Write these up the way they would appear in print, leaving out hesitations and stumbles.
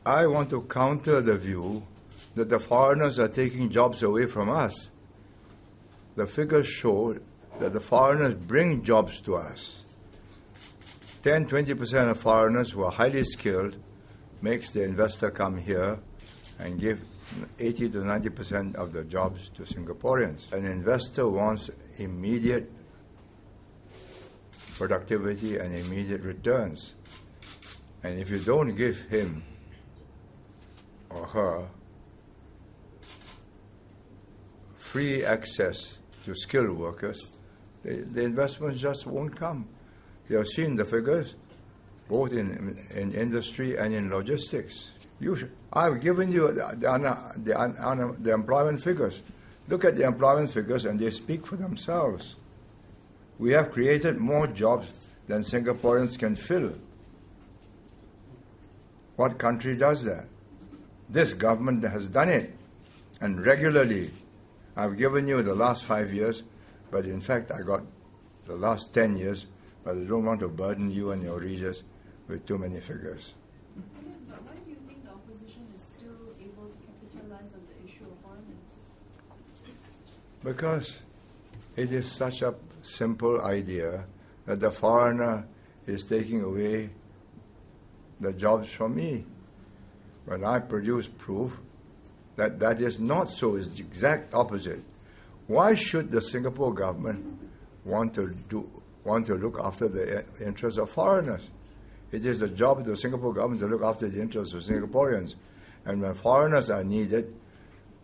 I want to counter the view that the foreigners are taking jobs away from us. The figures show that the foreigners bring jobs to us. 10-20% of foreigners who are highly skilled makes the investor come here and give 80 to 90% of the jobs to Singaporeans. An investor wants immediate productivity and immediate returns. And if you don't give him or her free access to skilled workers, the investments just won't come. You have seen the figures, both in industry and in logistics. I've given you the employment figures. Look at the employment figures and they speak for themselves. We have created more jobs than Singaporeans can fill. What country does that? This government has done it, and regularly. I've given you the last 5 years, but in fact I got the last 10 years, but I don't want to burden you and your readers with too many figures. But why do you think the opposition is still able to capitalize on the issue of foreigners? Because it is such a simple idea that the foreigner is taking away the jobs from me. When I produce proof that that is not so, it's the exact opposite. Why should the Singapore government want to look after the interests of foreigners? It is the job of the Singapore government to look after the interests of Singaporeans. And when foreigners are needed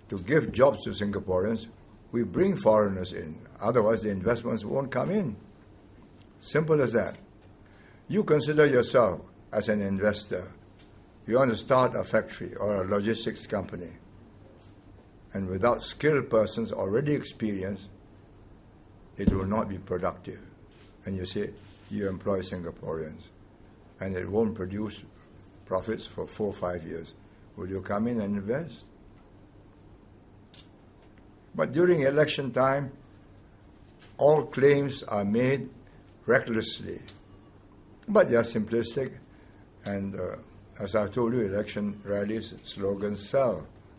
to give jobs to Singaporeans, we bring foreigners in. Otherwise, the investments won't come in. Simple as that. You consider yourself as an investor. You want to start a factory or a logistics company. And without skilled persons already experienced, it will not be productive. And you say, you employ Singaporeans, and it won't produce profits for 4 or 5 years. Will you come in and invest? But during election time, all claims are made recklessly. But they are simplistic, and as I told you, election rallies, slogans sell.